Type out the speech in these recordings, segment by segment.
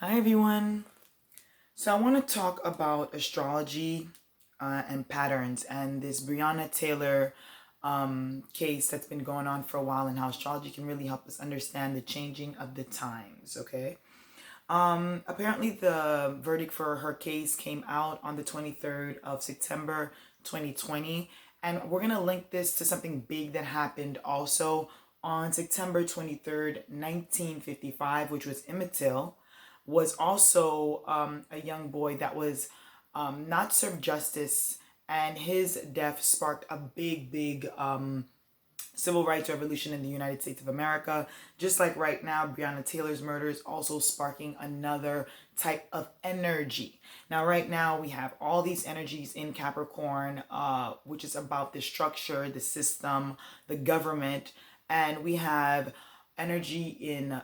Hi everyone. So I want to talk about astrology and patterns and this Breonna Taylor case that's been going on for a while and how astrology can really help us understand the changing of the times. Okay. Apparently the verdict for her case came out on the 23rd of September 2020, and we're gonna link this to something big that happened also on September 23rd, 1955, which was Emmett Till was also a young boy that was not served justice, and his death sparked a big civil rights revolution in the United States of America. Just like right now, Breonna Taylor's murder is also sparking another type of energy. Now, right now, we have all these energies in Capricorn, which is about the structure, the system, the government, and we have energy in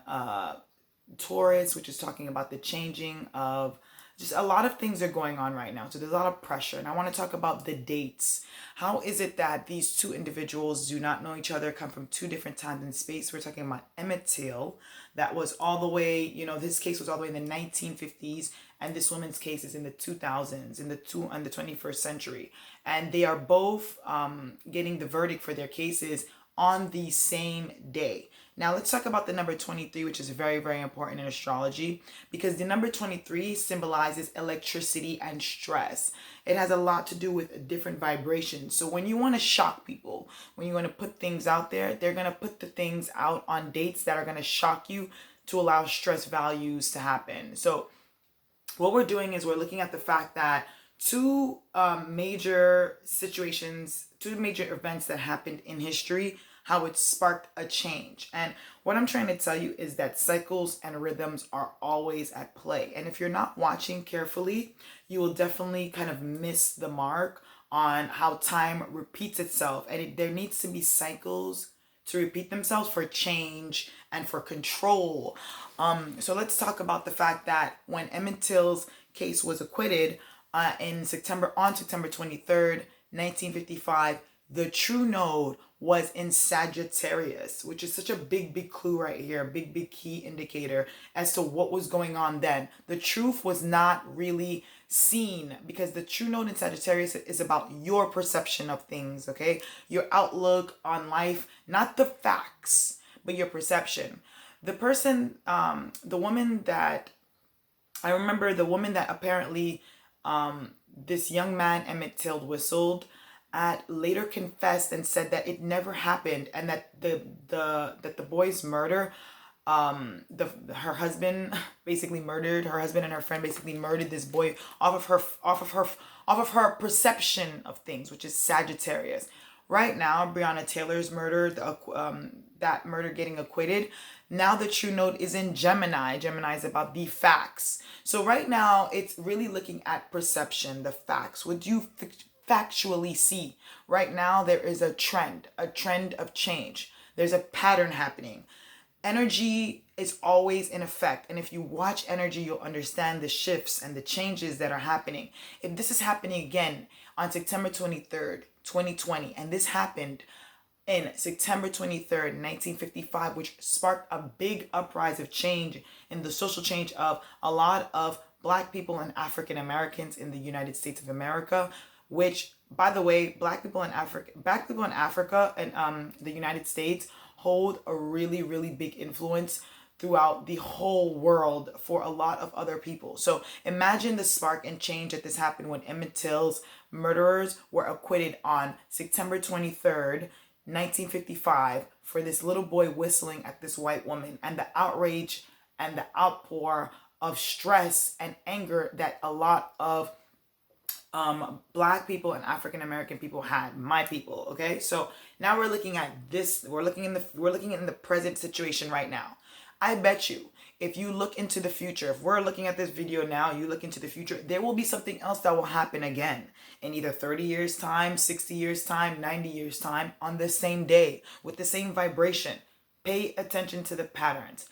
Taurus, which is talking about the changing of just a lot of things are going on right now. So there's a lot of pressure. And I want to talk about the dates. How is it that these two individuals do not know each other, come from two different times and space? We're talking about Emmett Till. That was all the way, this case was all the way in the 1950s. And this woman's case is in the 2000s, in the 21st century. And they are both getting the verdict for their cases on the same day. Now let's talk about the number 23, which is very important in astrology, because the number 23 symbolizes electricity and stress. It has a lot to do with different vibrations. So when you want to shock people, when you want to put things out there, they're going to put the things out on dates that are going to shock you to allow stress values to happen. So what we're doing is we're looking at the fact that two major situations, two major events that happened in history, how it sparked a change. And what I'm trying to tell you is that cycles and rhythms are always at play. And if you're not watching carefully, you will definitely kind of miss the mark on how time repeats itself. And there needs to be cycles to repeat themselves for change and for control. So let's talk about the fact that when Emmett Till's case was acquitted on September 23rd, 1955, the true node was in Sagittarius, which is such a big clue right here, big key indicator as to what was going on then. The truth was not really seen because the true node in Sagittarius is about your perception of things, okay? Your outlook on life, not the facts, but your perception. The person, the woman that, I remember the woman that apparently this young man, Emmett Till, whistled at, later confessed and said that it never happened, and that the boy's murder, her husband basically murdered her husband, and her friend basically murdered this boy off of her perception of things, which is Sagittarius. Right now, Breonna Taylor's murder, that murder getting acquitted. Now the true node is in Gemini. Gemini is about the facts. So right now, it's really looking at perception, the facts. What do you factually see? Right now, there is a trend of change. There's a pattern happening. Energy is always in effect. And if you watch energy, you'll understand the shifts and the changes that are happening. If this is happening again on September 23rd, 2020, and this happened in September 23rd, 1955, which sparked a big uprise of change in the social change of a lot of Black people and African Americans in the United States of America, which, by the way, Black people in Africa and the United States hold a really big influence throughout the whole world for a lot of other people. So imagine the spark and change that this happened when Emmett Till's murderers were acquitted on September 23rd, 1955, for this little boy whistling at this white woman, and the outrage and the outpour of stress and anger that a lot of Black people and African American people had, my people. Okay, so now we're looking at this. We're looking in the present situation right now. I bet you, if you look into the future, if we're looking at this video now, you look into the future, there will be something else that will happen again in either 30 years time, 60 years time, 90 years time, on the same day with the same vibration. Pay attention to the patterns.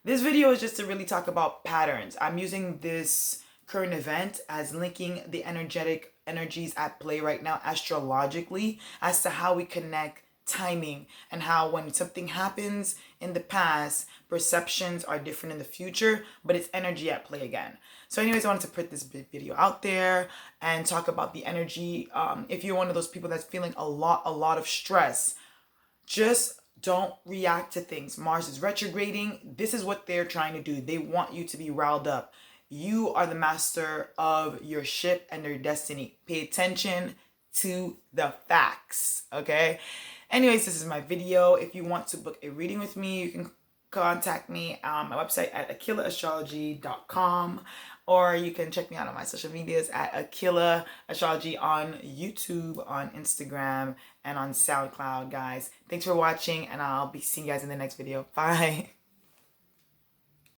This video is just to really talk about patterns. I'm using this current event as linking the energetic energies at play right now astrologically as to how we connect timing, and how when something happens in the past, perceptions are different in the future, but it's energy at play again. So anyways, I wanted to put this video out there and talk about the energy. If you're one of those people that's feeling a lot of stress, just don't react to things. Mars is retrograding. This is what they're trying to do. They want you to be riled up. You are the master of your ship and your destiny. Pay attention to the facts, okay? Anyways, this is my video. If you want to book a reading with me, you can contact me on my website at aquilaastrology.com, or you can check me out on my social medias at Aquila Astrology on YouTube, on Instagram, and on SoundCloud, guys. Thanks for watching, and I'll be seeing you guys in the next video. Bye.